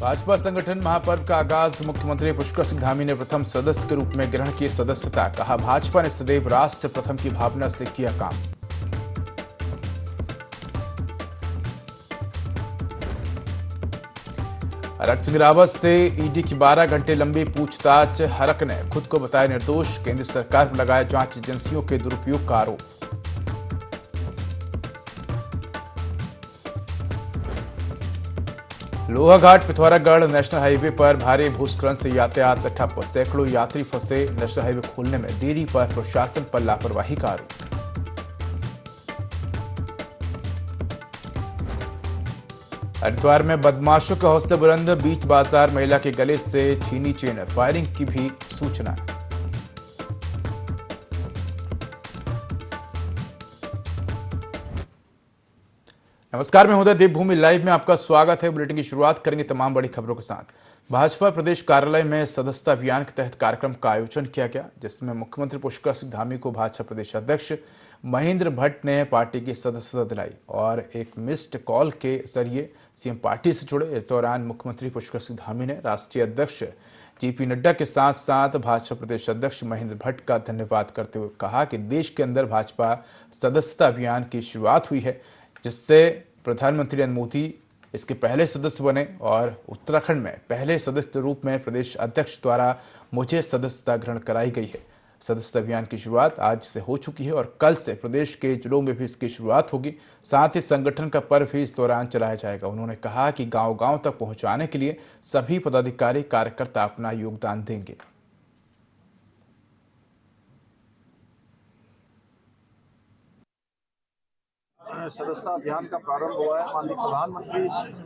भाजपा संगठन महापर्व का आगाज। मुख्यमंत्री पुष्कर सिंह धामी ने प्रथम सदस्य के रूप में ग्रहण की सदस्यता। कहा, भाजपा ने सदैव राष्ट्र प्रथम की भावना से किया काम। हरक सिंह रावत से ईडी की 12 घंटे लंबी पूछताछ। हरक ने खुद को बताया निर्दोष। केंद्र सरकार पर लगाया जांच एजेंसियों के दुरुपयोग का आरोप। लोहाघाट पिथौरागढ़ नेशनल हाईवे पर भारी भूस्खलन से यातायात ठप। सैकड़ों यात्री फंसे। नेशनल हाईवे खोलने में देरी पर प्रशासन पर लापरवाही का आरोप। हरिद्वार में बदमाशों का हौसला बुलंद। बीच बाजार महिला के गले से छीनी चेन। फायरिंग की भी सूचना। नमस्कार, मैं हूं देवभूमि लाइव में आपका स्वागत है। बुलेटिन की शुरुआत करेंगे तमाम बड़ी खबरों के साथ। भाजपा प्रदेश कार्यालय में सदस्यता अभियान के तहत कार्यक्रम का आयोजन किया गया, जिसमें मुख्यमंत्री पुष्कर सिंह धामी को भाजपा प्रदेश अध्यक्ष महेंद्र भट्ट ने पार्टी की सदस्यता दिलाई और एक मिस्ड कॉल के जरिए सीएम पार्टी से जुड़े। इस दौरान मुख्यमंत्री पुष्कर सिंह धामी ने राष्ट्रीय अध्यक्ष जेपी नड्डा के साथ साथ भाजपा प्रदेश अध्यक्ष महेंद्र भट्ट का धन्यवाद करते हुए कहा कि देश के अंदर भाजपा सदस्यता अभियान की शुरुआत हुई है, जिससे प्रधानमंत्री नरेंद्र मोदी इसके पहले सदस्य बने और उत्तराखंड में पहले सदस्य के रूप में प्रदेश अध्यक्ष द्वारा मुझे सदस्यता ग्रहण कराई गई है। सदस्यता अभियान की शुरुआत आज से हो चुकी है और कल से प्रदेश के जिलों में भी इसकी शुरुआत होगी। साथ ही संगठन का पर्व भी इस दौरान चलाया जाएगा। उन्होंने कहा कि गांव-गांव तक पहुंचाने के लिए सभी पदाधिकारी कार्यकर्ता अपना योगदान देंगे। सदस्यता अभियान का प्रारंभ हुआ है। माननीय प्रधानमंत्री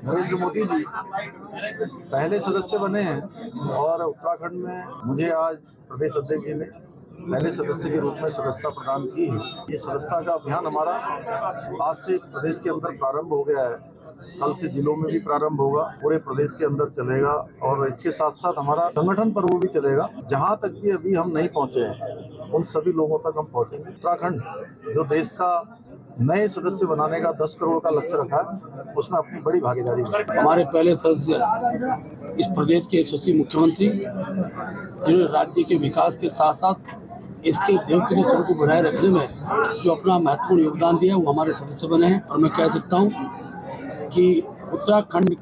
नरेंद्र मोदी जी पहले सदस्य बने हैं और उत्तराखंड में मुझे आज प्रदेश अध्यक्ष जी ने पहले सदस्य के रूप में सदस्यता प्रदान की है। ये सदस्यता का अभियान हमारा आज से प्रदेश के अंदर प्रारंभ हो गया है। कल से जिलों में भी प्रारंभ होगा, पूरे प्रदेश के अंदर चलेगा और इसके साथ साथ हमारा संगठन पर्व भी चलेगा। जहां तक भी अभी हम नहीं पहुंचे हैं उन सभी लोगों तक हम पहुंचेंगे। उत्तराखंड जो देश का नए सदस्य बनाने का 10 करोड़ का लक्ष्य रखा है, उसमें अपनी बड़ी भागीदारी है। हमारे पहले सदस्य इस प्रदेश के यशस्वी मुख्यमंत्री, जिन्होंने राज्य के विकास के साथ साथ इसके देवप्रिय स्वरूप को बनाए रखने में जो अपना महत्वपूर्ण योगदान दिया, वो हमारे सदस्य बने हैं। और मैं कह सकता हूँ कि उत्तराखंड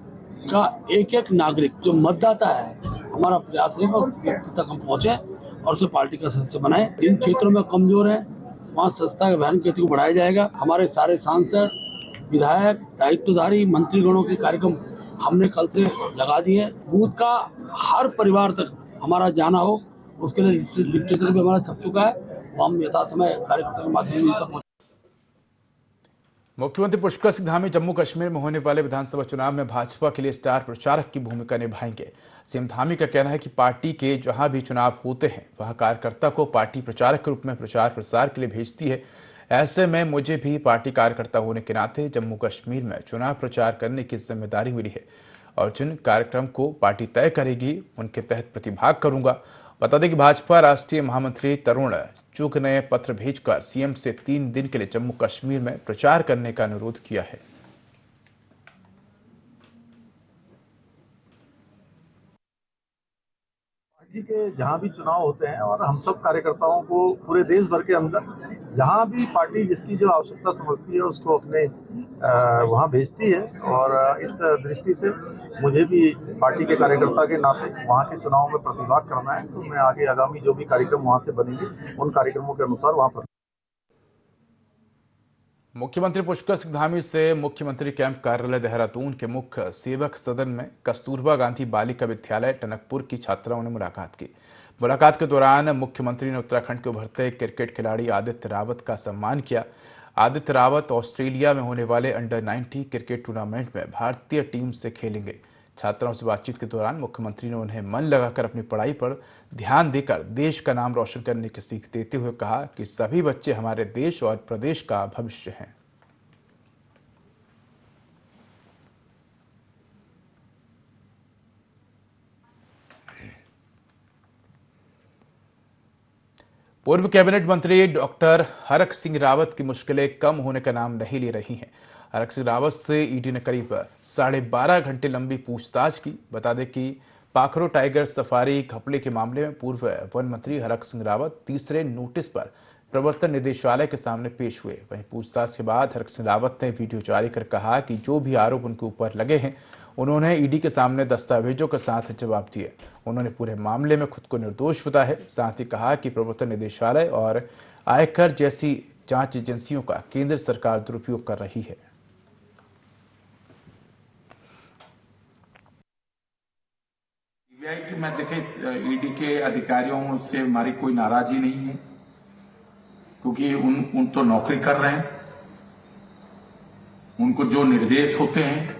का एक एक नागरिक जो मतदाता है, हमारा प्रयास है उस व्यक्ति तक हम पहुँचे और उसे पार्टी का सदस्य बनाए। जिन क्षेत्रों में कमजोर है वहाँ सदस्यता के अभियान की गति को बढ़ाया जाएगा। हमारे सारे सांसद, विधायक, दायित्वधारी मंत्रीगणों के कार्यक्रम हमने कल से लगा दिए। बूथ का हर परिवार तक हमारा जाना हो, उसके लिए लिटरेचर भी हमारा छप चुका है। वो हम यथा समय कार्यकर्ता के माध्यम से। मुख्यमंत्री पुष्कर सिंह धामी जम्मू कश्मीर में होने वाले विधानसभा चुनाव में भाजपा के लिए स्टार प्रचारक की भूमिका निभाएंगे। सीएम धामी का कहना है कि पार्टी के जहां भी चुनाव होते हैं वहां कार्यकर्ता को पार्टी प्रचारक के रूप में प्रचार प्रसार के लिए भेजती है। ऐसे में मुझे भी पार्टी कार्यकर्ता होने के नाते जम्मू कश्मीर में चुनाव प्रचार करने की जिम्मेदारी मिली है और जिन कार्यक्रम को पार्टी तय करेगी उनके तहत प्रतिभाग करूंगा। बता दें कि भाजपा राष्ट्रीय महामंत्री तरुण चुग ने पत्र भेजकर सीएम से 3 दिन के लिए जम्मू कश्मीर में प्रचार करने का अनुरोध किया है। पार्टी के जहां भी चुनाव होते हैं और हम सब कार्यकर्ताओं को पूरे देश भर के अंदर जहां भी पार्टी जिसकी जो आवश्यकता समझती है उसको अपने वहां भेजती है और इस दृष्टि से मुझे भी पार्टी के कार्यकर्ता के नाते वहां के चुनाव में प्रतिभाग करना है। तो मैं आगे आगामी जो भी कार्यक्रम वहां से बनेंगे उन कार्यक्रमों के अनुसार वहां पर। मुख्यमंत्री पुष्कर सिंह धामी से मुख्यमंत्री कैंप कार्यालय देहरादून के मुख्य सेवक सदन में कस्तूरबा गांधी बालिका विद्यालय टनकपुर की छात्राओं ने मुलाकात की। मुलाकात के दौरान मुख्यमंत्री ने उत्तराखंड के उभरते क्रिकेट खिलाड़ी आदित्य रावत का सम्मान किया। आदित्य रावत ऑस्ट्रेलिया में होने वाले अंडर 90 क्रिकेट टूर्नामेंट में भारतीय टीम से खेलेंगे। छात्राओं से बातचीत के दौरान मुख्यमंत्री ने उन्हें मन लगाकर अपनी पढ़ाई पर ध्यान देकर देश का नाम रोशन करने की सीख देते हुए कहा कि सभी बच्चे हमारे देश और प्रदेश का भविष्य हैं। पूर्व कैबिनेट मंत्री डॉक्टर हरक सिंह रावत की मुश्किलें कम होने का नाम नहीं ले रही हैं। हरक सिंह रावत से ईडी ने करीब 12.5 घंटे लंबी पूछताछ की। बता दें कि पाखरो टाइगर सफारी घपले के मामले में पूर्व वन मंत्री हरक सिंह रावत तीसरे नोटिस पर प्रवर्तन निदेशालय के सामने पेश हुए। वहीं पूछताछ के बाद हरक सिंह रावत ने वीडियो जारी कर कहा कि जो भी आरोप उनके ऊपर लगे हैं उन्होंने ईडी के सामने दस्तावेजों के साथ जवाब दिए। उन्होंने पूरे मामले में खुद को निर्दोष बताया है। साथ ही कहा कि प्रवर्तन निदेशालय और आयकर जैसी जांच एजेंसियों का केंद्र सरकार दुरुपयोग कर रही है। सीबीआई की मैं देखे ईडी के अधिकारियों से हमारी कोई नाराजगी नहीं है, क्योंकि उन तो नौकरी कर रहे हैं, उनको जो निर्देश होते हैं।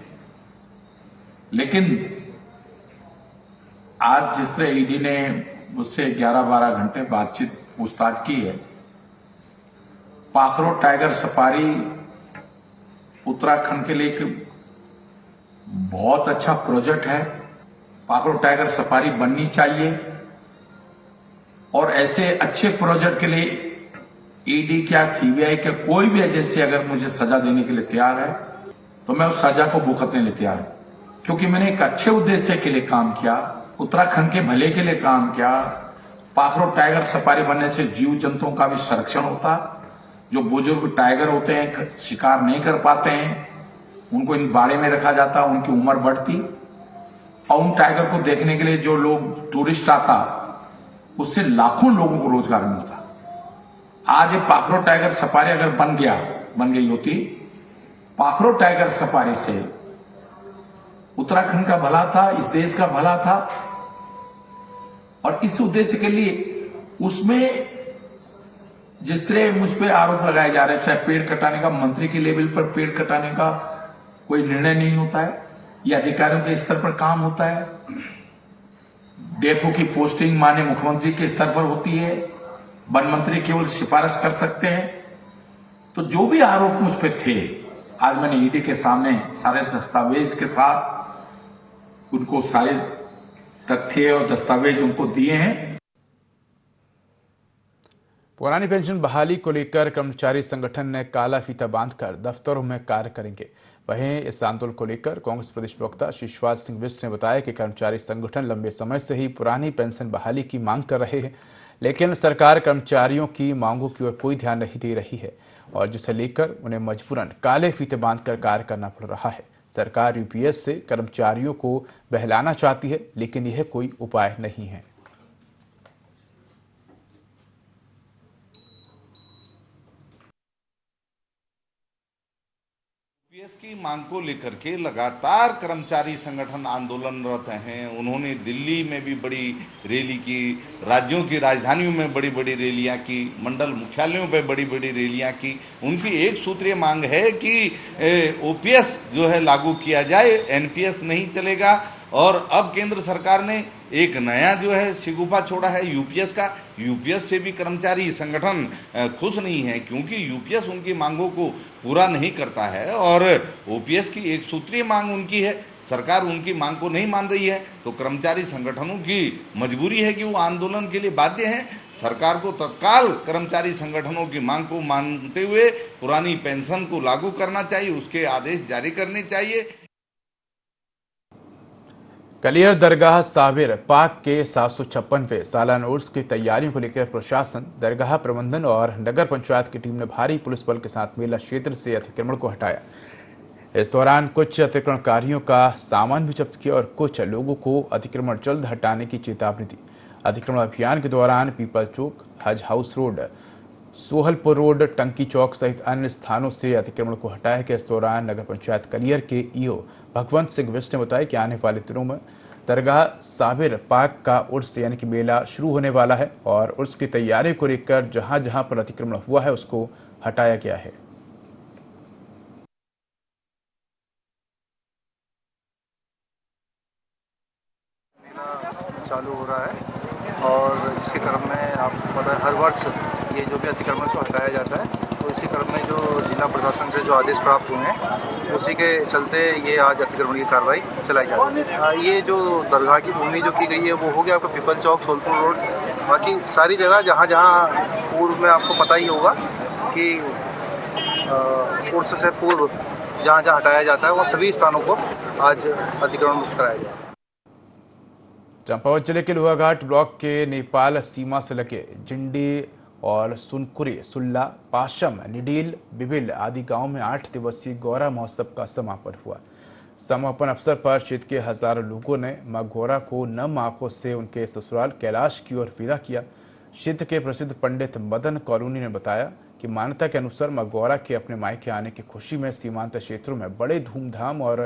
लेकिन आज जिस तरह ईडी ने मुझसे 11-12 घंटे बातचीत पूछताछ की है, पाखरो टाइगर सफारी उत्तराखंड के लिए एक बहुत अच्छा प्रोजेक्ट है। पाखरो टाइगर सफारी बननी चाहिए और ऐसे अच्छे प्रोजेक्ट के लिए ईडी क्या सीबीआई के कोई भी एजेंसी अगर मुझे सजा देने के लिए तैयार है तो मैं उस सजा को भुगतने के लिए तैयार हूं, क्योंकि मैंने एक अच्छे उद्देश्य के लिए काम किया, उत्तराखंड के भले के लिए काम किया। पाखरो टाइगर सफारी बनने से जीव जंतुओं का भी संरक्षण होता। जो बुजुर्ग टाइगर होते हैं, शिकार नहीं कर पाते हैं, उनको इन बाड़े में रखा जाता, उनकी उम्र बढ़ती और उन टाइगर को देखने के लिए जो लोग टूरिस्ट आता, उससे लाखों लोगों को रोजगार मिलता। आज ये पाखरो टाइगर सफारी अगर बन गई होती, पाखरो टाइगर सफारी से उत्तराखंड का भला था, इस देश का भला था। और इस उद्देश्य के लिए उसमें जिस तरह मुझ पे आरोप लगाए जा रहे हैं, चाहे पेड़ कटाने का, मंत्री के लेवल पर पेड़ कटाने का कोई निर्णय नहीं होता है, यह अधिकारियों के स्तर पर काम होता है। डेफो की पोस्टिंग माननीय मुख्यमंत्री के स्तर पर होती है, वन मंत्री केवल सिफारिश कर सकते हैं। तो जो भी आरोप मुझ पे थे, आज मैंने ईडी के सामने सारे दस्तावेज के साथ उनको सारे तथ्य और दस्तावेज उनको दिए हैं। पुरानी पेंशन बहाली को लेकर कर्मचारी संगठन ने काला फीता बांधकर दफ्तरों में कार्य करेंगे। वहीं इस आंदोलन को लेकर कांग्रेस प्रदेश प्रवक्ता शिशपाल सिंह बिष्ट ने बताया कि कर्मचारी संगठन लंबे समय से ही पुरानी पेंशन बहाली की मांग कर रहे हैं, लेकिन सरकार कर्मचारियों की मांगों की ओर कोई ध्यान नहीं दे रही है और जिसे लेकर उन्हें मजबूरन काले फीते बांधकर कार्य करना पड़ रहा है। सरकार यूपीएस से कर्मचारियों को बहलाना चाहती है, लेकिन यह कोई उपाय नहीं है। यूपीएस की मांग को लेकर के लगातार कर्मचारी संगठन आंदोलनरत हैं। उन्होंने दिल्ली में भी बड़ी रैली की, राज्यों की राजधानियों में बड़ी बड़ी रैलियां की, मंडल मुख्यालयों पे बड़ी बड़ी रैलियां की। उनकी एक सूत्रीय मांग है कि ओपीएस जो है लागू किया जाए, एनपीएस नहीं चलेगा। और अब केंद्र सरकार ने एक नया जो है शिगुफा छोड़ा है यूपीएस का। यूपीएस से भी कर्मचारी संगठन खुश नहीं है, क्योंकि यूपीएस उनकी मांगों को पूरा नहीं करता है और ओपीएस की एक सूत्रीय मांग उनकी है। सरकार उनकी मांग को नहीं मान रही है, तो कर्मचारी संगठनों की मजबूरी है कि वो आंदोलन के लिए बाध्य हैं। सरकार को तत्काल कर्मचारी संगठनों की मांग को मानते हुए पुरानी पेंशन को लागू करना चाहिए, उसके आदेश जारी करने चाहिए। कलियर दरगाह साबिर पाक के 756वें सालाना उर्स की तैयारियों को लेकर प्रशासन, दरगाह प्रबंधन और नगर पंचायत की टीम ने भारी पुलिस बल के साथ मेला क्षेत्र से अतिक्रमण को हटाया। इस दौरान कुछ अतिक्रमणकारियों का सामान भी जब्त किया और कुछ लोगों को अतिक्रमण जल्द हटाने की चेतावनी दी। अतिक्रमण अभियान के दौरान पीपल चौक, हज हाउस रोड, सोहलपुर रोड, टंकी चौक सहित अन्य स्थानों से अतिक्रमण को हटाया गया। इस दौरान नगर पंचायत कलियर के ईओ भगवंत सिंह बिष्ट ने बताया कि आने वाले दिनों में दरगाह साबिर पाक का उर्स यानी कि मेला शुरू होने वाला है और उर्स की तैयारी को लेकर जहां जहां पर अतिक्रमण हुआ है उसको हटाया गया है। मेला चालू हो रहा है और इसके क्रम में आपको पता है हर वर्ष ये जो भी अतिक्रमण को हटाया जाता है, तो इसी क्रम में जो जिला प्रशासन से जो आदेश प्राप्त हुए हैं उसी के चलते ये आज अतिक्रमण की कार्रवाई चलाई जा रही है। ये जो दरगाह की भूमि जो की गई है वो हो गया आपका पीपल चौक, सोलपुर रोड, बाकी सारी जगह जहाँ जहाँ पूर्व में आपको पता ही होगा कि उर्स से पूर्व जहाँ जहाँ हटाया जाता है वो सभी स्थानों को आज अतिक्रमण मुक्त कराया जाए। चंपावत जिले के लोहाघाट ब्लॉक के नेपाल सीमा से लगे जिंडी और सुनकुरी, सुल्ला, पाशम, निडील, बिबिल आदि गांव में 8 दिवसीय गौरा महोत्सव का समापन हुआ। समापन अवसर पर क्षेत्र के हजारों लोगों ने मां गौरा को नम आंखों से उनके ससुराल कैलाश की ओर विदा किया। क्षेत्र के प्रसिद्ध पंडित मदन कॉलोनी ने बताया कि मान्यता के अनुसार मां गौरा के अपने मायके आने की खुशी में सीमांत क्षेत्रों में बड़े धूमधाम और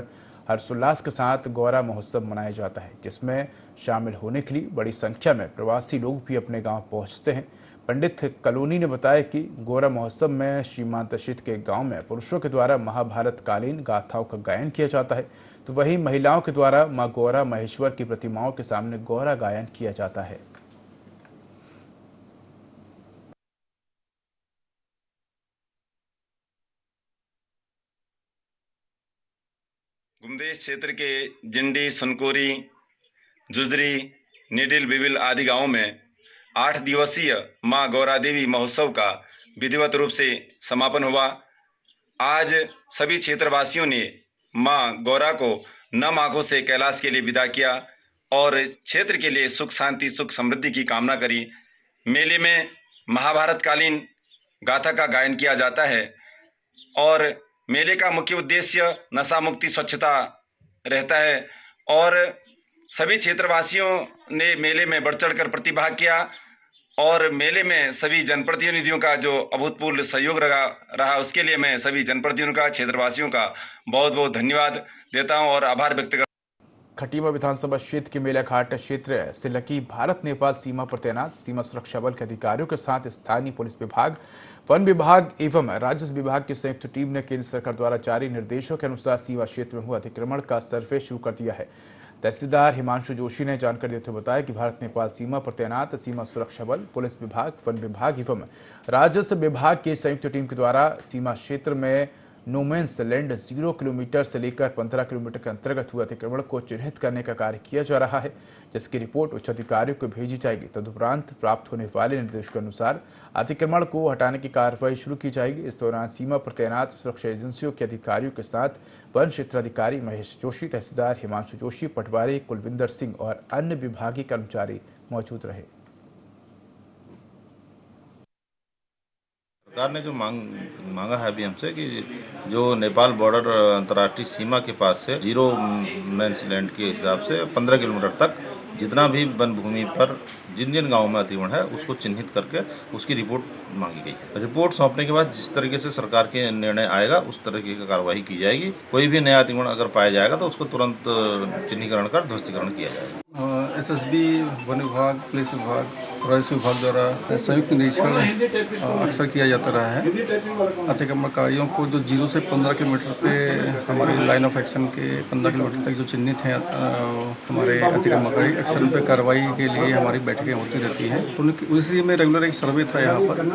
हर्षोल्लास के साथ गौरा महोत्सव मनाया जाता है, जिसमें शामिल होने के लिए बड़ी संख्या में प्रवासी लोग भी अपने गांव पहुंचते हैं। पंडित कॉलोनी ने बताया कि गौरा महोत्सव में सीमांत क्षेत्र के गांव में पुरुषों के द्वारा महाभारत कालीन गाथाओं का गायन किया जाता है, तो वहीं महिलाओं के द्वारा मां गौरा महेश्वर की प्रतिमाओं के सामने गौरा गायन किया जाता है। गुमदेश क्षेत्र के जिंडी, सनकोरी, जुजरी, निडिल, बिबिल आदि गांवों में 8 दिवसीय मां गौरा देवी महोत्सव का विधिवत रूप से समापन हुआ। आज सभी क्षेत्रवासियों ने मां गौरा को नम आंखों से कैलाश के लिए विदा किया और क्षेत्र के लिए सुख शांति, सुख समृद्धि की कामना करी। मेले में महाभारत कालीन गाथा का गायन किया जाता है और मेले का मुख्य उद्देश्य नशा मुक्ति, स्वच्छता रहता है और सभी क्षेत्रवासियों ने मेले में बढ़ चढ़कर प्रतिभाग किया और मेले में सभी जनप्रतिनिधियों का जो अभूतपूर्व सहयोग रहा उसके लिए मैं सभी जनप्रतिनिधियों का, क्षेत्रवासियों का बहुत बहुत धन्यवाद देता हूं और आभार व्यक्त करता हूं। खटीमा विधानसभा क्षेत्र के मेलाघाट क्षेत्र से लगी भारत नेपाल सीमा पर तैनात सीमा सुरक्षा बल के अधिकारियों के साथ स्थानीय पुलिस विभाग, वन विभाग एवं राजस्व विभाग की संयुक्त टीम ने केंद्र सरकार द्वारा जारी निर्देशों के अनुसार सीमा क्षेत्र में हुए अतिक्रमण का सर्वे शुरू कर दिया है। तहसीलदार हिमांशु जोशी ने जानकारी देते हुए बताया कि भारत नेपाल सीमा पर तैनात सीमा सुरक्षा बल, पुलिस विभाग, वन विभाग एवं राजस्व विभाग की संयुक्त टीम के द्वारा सीमा क्षेत्र में नोमेंस लैंड 0 किलोमीटर से लेकर 15 किलोमीटर के अंतर्गत हुए अतिक्रमण को चिन्हित करने का कार्य किया जा रहा है, जिसकी रिपोर्ट उच्च अधिकारियों को भेजी जाएगी। तदुपरांत प्राप्त होने वाले निर्देश के अनुसार अतिक्रमण को हटाने की कार्रवाई शुरू की जाएगी। इस दौरान सीमा पर तैनात सुरक्षा एजेंसियों के अधिकारियों के साथ वन क्षेत्राधिकारी महेश जोशी, तहसीलदार हिमांशु जोशी, पटवारी कुलविंदर सिंह और अन्य विभागीय कर्मचारी मौजूद रहे। सरकार ने जो मांगा है अभी हमसे कि जो नेपाल बॉर्डर अंतर्राष्ट्रीय सीमा के पास से 0 मेंस लैंड के हिसाब से 15 किलोमीटर तक जितना भी वन भूमि पर जिन जिन गाँवों में अतिक्रमण है उसको चिन्हित करके उसकी रिपोर्ट मांगी गई है। रिपोर्ट सौंपने के बाद जिस तरीके से सरकार के निर्णय आएगा उस तरीके की कार्रवाई की जाएगी। कोई भी नया अतिक्रमण अगर पाया जाएगा तो उसको तुरंत चिन्हीकरण कर ध्वस्तीकरण किया जाएगा। SSB, वन विभाग, पुलिस विभाग, राजस्व विभाग द्वारा संयुक्त निरीक्षण अक्सर किया जाता रहा है। अतिक्रमणकारियों को जो 0 से 15 किलोमीटर पे हमारी लाइन ऑफ एक्शन के 15 किलोमीटर तक जो चिन्हित हैं हमारे अतिक्रमणकारी, एक्शन उन पर कार्रवाई के लिए हमारी बैठकें होती रहती हैं। तो उसी में रेगुलर एक सर्वे था यहाँ पर,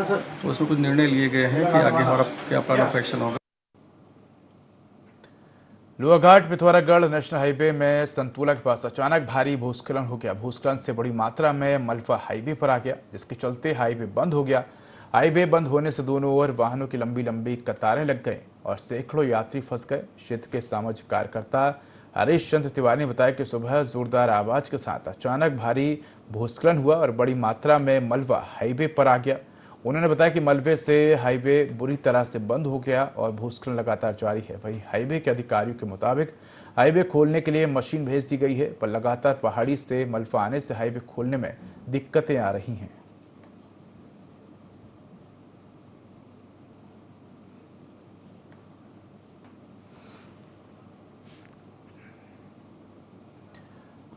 तो उसमें कुछ निर्णय लिए गए हैं कि आगे हमारा क्या प्लान ऑफ एक्शन होगा। लोहाघाट पिथौरागढ़ नेशनल हाईवे में संतोला के पास अचानक भारी भूस्खलन हो गया। भूस्खलन से बड़ी मात्रा में मलबा हाईवे पर आ गया, जिसके चलते हाईवे बंद हो गया। हाईवे बंद होने से दोनों ओर वाहनों की लंबी लंबी कतारें लग गई और सैकड़ों यात्री फंस गए। क्षेत्र के सामाजिक कार्यकर्ता हरीश चंद्र तिवारी ने बताया कि सुबह जोरदार आवाज के साथ अचानक भारी भूस्खलन हुआ और बड़ी मात्रा में मलबा हाईवे पर आ गया। उन्होंने बताया कि मलबे से हाईवे बुरी तरह से बंद हो गया और भूस्खलन लगातार जारी है। वहीं हाईवे के अधिकारियों के मुताबिक हाईवे खोलने के लिए मशीन भेज दी गई है, पर लगातार पहाड़ी से मलबा आने से हाईवे खोलने में दिक्कतें आ रही हैं।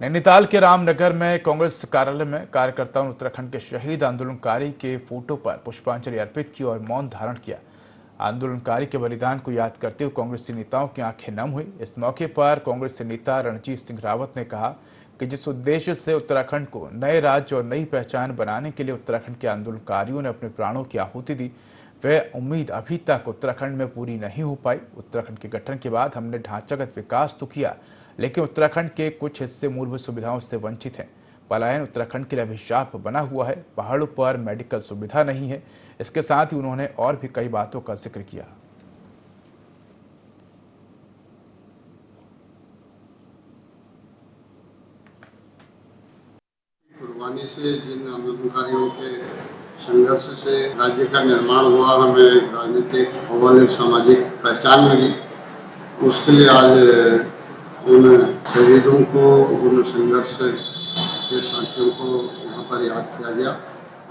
नैनीताल के रामनगर में कांग्रेस कार्यालय में कार्यकर्ताओं ने उत्तराखंड के शहीद आंदोलनकारी के फोटो पर पुष्पांजलि अर्पित की और मौन धारण किया। आंदोलनकारी के बलिदान को याद करते हुए कांग्रेसी नेताओं की आंखें नम हुई। इस मौके पर कांग्रेस नेता रणजीत सिंह रावत ने कहा कि जिस उद्देश्य से उत्तराखंड को नए राज्य और नई पहचान बनाने के लिए उत्तराखंड के आंदोलनकारियों ने अपने प्राणों की आहुति दी, वह उम्मीद अभी तक उत्तराखंड में पूरी नहीं हो पाई। उत्तराखंड के गठन के बाद हमने ढांचागत विकास तो किया, लेकिन उत्तराखंड के कुछ हिस्से मूलभूत सुविधाओं से वंचित हैं। पलायन उत्तराखंड के लिए अभिशाप बना हुआ है। पहाड़ों पर मेडिकल सुविधा नहीं है। इसके साथ ही उन्होंने और भी कई बातों का जिक्र किया। आसानी से जिन आंदोलनकारियों के संघर्ष से राज्य का निर्माण हुआ, हमें राजनीतिक भौगोलिक सामाजिक पहचान मिली, उसके लिए आज उन शहीदों को, उन संघर्ष के साथियों को यहाँ पर याद किया गया।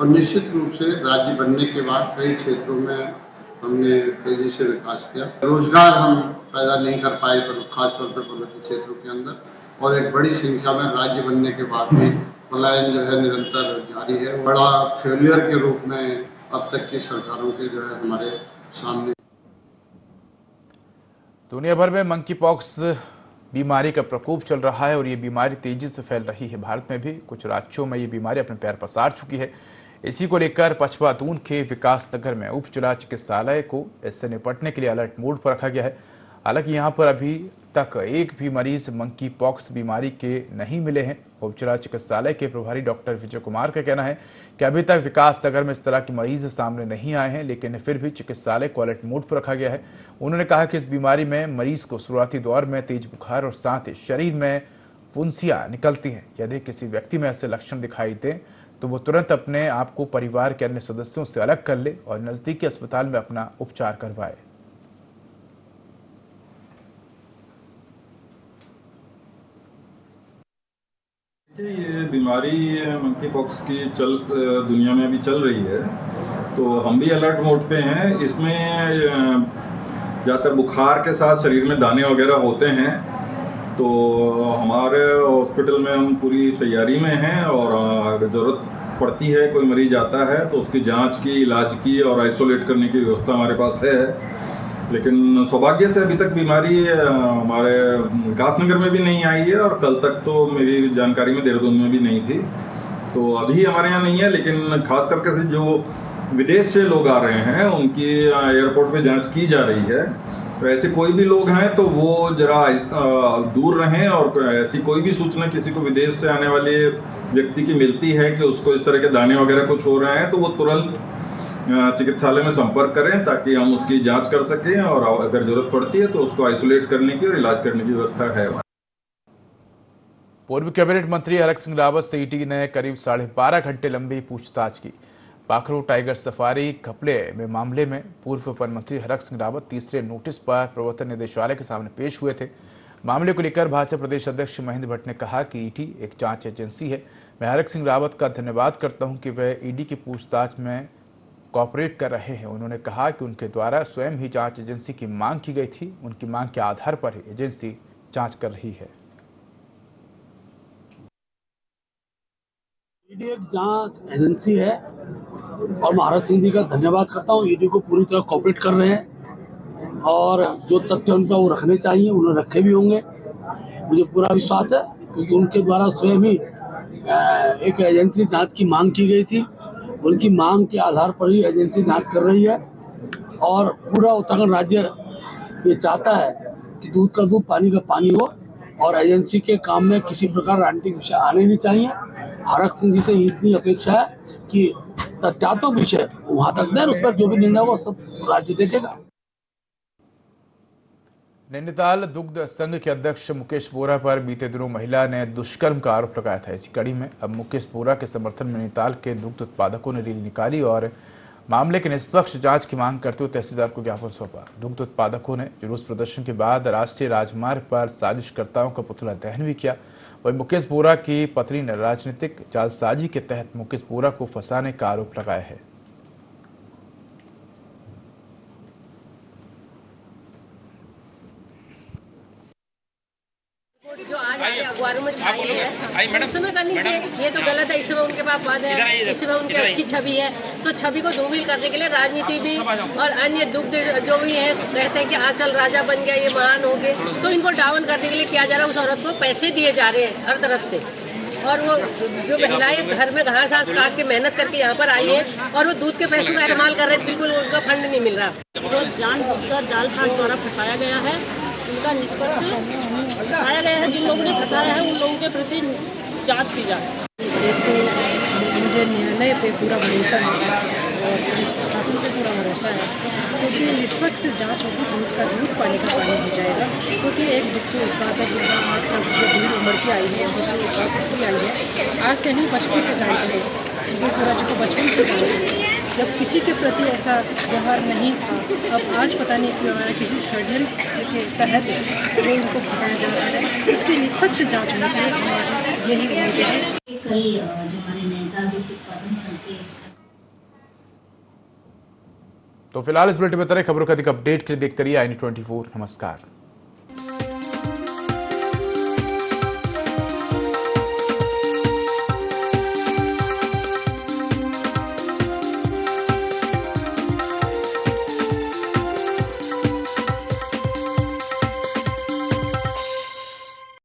और निश्चित रूप से राज्य बनने के बाद कई क्षेत्रों में हमने तेजी से विकास किया। रोजगार हम पैदा नहीं कर पाए, पर खासतौर पर पर्वतीय क्षेत्रों के अंदर, और एक बड़ी संख्या में राज्य बनने के बाद भी पलायन जो है निरंतर जारी है। बड़ा फेलियर के रूप में अब तक की सरकारों के जो है हमारे सामने। दुनिया भर में मंकी पॉक्स बीमारी का प्रकोप चल रहा है और ये बीमारी तेजी से फैल रही है। भारत में भी कुछ राज्यों में ये बीमारी अपने पैर पसार चुकी है। इसी को लेकर पचपातून के विकास नगर में उप जिला चिकित्सालय को इससे निपटने के लिए अलर्ट मोड पर रखा गया है। हालांकि यहाँ पर अभी तक एक भी मरीज मंकी पॉक्स बीमारी के नहीं मिले हैं। उप जिला चिकित्सालय के प्रभारी डॉक्टर विजय कुमार का कहना है कि अभी तक विकास नगर में इस तरह के मरीज सामने नहीं आए हैं, लेकिन फिर भी चिकित्सालय को अलर्ट मोड पर रखा गया है। उन्होंने कहा कि इस बीमारी में मरीज को शुरुआती दौर में तेज बुखार और साथ ही शरीर में फुंसियां निकलती हैं। यदि किसी व्यक्ति में ऐसे लक्षण दिखाई दें तो वो तुरंत अपने आप को परिवार के अन्य सदस्यों से अलग कर ले और नजदीकी अस्पताल में अपना उपचार करवाए। ये बीमारी मंकी पॉक्स की दुनिया में अभी चल रही है, तो हम भी अलर्ट मोड पे हैं। इसमें ज़्यादातर बुखार के साथ शरीर में दाने वगैरह होते हैं, तो हमारे हॉस्पिटल में हम पूरी तैयारी में हैं और अगर ज़रूरत पड़ती है, कोई मरीज आता है तो उसकी जांच की, इलाज की और आइसोलेट करने की व्यवस्था हमारे पास है। लेकिन सौभाग्य से अभी तक बीमारी हमारे विकासनगर में भी नहीं आई है और कल तक तो मेरी जानकारी में देहरादून में भी नहीं थी, तो अभी हमारे यहाँ नहीं है। लेकिन खास करके से जो विदेश से लोग आ रहे हैं उनकी एयरपोर्ट पे जांच की जा रही है, तो ऐसे कोई भी लोग हैं तो वो जरा दूर रहें। और ऐसी कोई भी सूचना किसी को विदेश से आने वाले व्यक्ति की मिलती है कि उसको इस तरह के दाने वगैरह कुछ हो रहे हैं, तो वो तुरंत चिकित्सालय में संपर्क करें ताकि हम उसकी जांच कर सकें और अगर जरूरत पड़ती है तो उसको आइसोलेट करने की और इलाज करने की व्यवस्था है। पूर्व कैबिनेट मंत्री हरक सिंह रावत से ईडी ने करीब 12.5 घंटे लंबी पूछताछ की। पाखरू टाइगर सफारी घपले में मामले में पूर्व वन मंत्री हरक सिंह रावत तीसरे नोटिस पर प्रवर्तन निदेशालय के सामने पेश हुए थे। मामले को लेकर भाजपा प्रदेश अध्यक्ष महेंद्र भट्ट ने कहा कि ईडी एक जांच एजेंसी है। मैं हरक सिंह रावत का धन्यवाद करता हूं कि वह ईडी की पूछताछ में कोऑपरेट कर रहे हैं। उन्होंने कहा कि उनके द्वारा स्वयं ही जांच एजेंसी की मांग की गई थी। उनकी मांग के आधार पर ही एजेंसी जांच कर रही है। ईडी एक जांच एजेंसी है और महाराज सिंह जी का धन्यवाद करता हूँ। ईडी को पूरी तरह कोऑपरेट कर रहे हैं और जो तथ्य उनका वो रखने चाहिए उन्होंने रखे भी होंगे, मुझे पूरा विश्वास है, क्योंकि उनके द्वारा स्वयं ही एक एजेंसी जांच की मांग की गई थी। उनकी मांग के आधार पर ही एजेंसी जांच कर रही है और पूरा उत्तराखंड राज्य ये चाहता है कि दूध का दूध, पानी का पानी हो और एजेंसी के काम में किसी प्रकार राजनीतिक विषय आने नहीं चाहिए। हरक सिंह जी से इतनी अपेक्षा है कि तथ्यात्मक विषय वहां तक दें, उस पर जो भी निर्णय हो सब राज्य देखेगा। नैनीताल दुग्ध संघ के अध्यक्ष मुकेश बोरा पर बीते दिनों महिला ने दुष्कर्म का आरोप लगाया था। इसी कड़ी में अब मुकेश बोरा के समर्थन में नैनीताल के दुग्ध उत्पादकों ने रैली निकाली और मामले की निष्पक्ष जांच की मांग करते हुए तहसीलदार को ज्ञापन सौंपा। दुग्ध उत्पादकों ने जुलूस प्रदर्शन के बाद राष्ट्रीय राजमार्ग पर साजिशकर्ताओं का पुतला दहन भी किया। वहीं मुकेश बोरा की पत्नी ने राजनीतिक जालसाजी के तहत मुकेश बोरा को फंसाने का आरोप लगाया है। जो आज अखबारों में छाई है उसमें करनी चाहिए। ये तो गलत है, इसमें उनके पास पद है, इसमें उनकी अच्छी छवि है, तो छवि को धूमिल करने के लिए राजनीति भी और अन्य दुग्ध जो भी है कहते हैं कि आजकल राजा बन गया, ये महान हो गए, तो इनको डाउन करने के लिए किया जा रहा है। उस औरत को पैसे दिए जा रहे हैं हर तरफ से और वो जो महिलाएं घर में घास काट के मेहनत करके यहाँ पर आई है और वो दूध के पैसों का इस्तेमाल कर रहे हैं, बिल्कुल उनका फंड नहीं मिल रहा। तो जानबूझकर जालसाज द्वारा फंसाया गया है, उनका निष्पक्ष फंसाया गया है। जिन लोगों ने फंसाया है उन लोगों के प्रति जांच की जाए। तो मुझे निर्णय पे पूरा भरोसा है और पुलिस प्रशासन पे पूरा भरोसा है, क्योंकि निष्पक्ष जांच होगी, दूध का दूध, पानी का पानी हो जाएगा। क्योंकि एक दुग्ध उत्पादक आज सब जो दूध लड़की आई है, जो आई है, आज से नहीं बचपन से जानते हैं, क्योंकि सूरज को बचपन से जानते हैं। जब किसी के प्रति ऐसा व्यवहार नहीं था, अब आज पता नहीं क्यों हमारा किसी षड्यंत्र के तहत वो इनको फंसाया जा रहा है। उसकी निष्पक्ष जांच होनी चाहिए, हमारी यही उम्मीद है। कल जो हमारे नेता उत्पादन संघ के तो फिलहाल इस बुलेटिन में तरह खबरों का अधिक अपडेट के लिए देखते रहिए INE 24। नमस्कार।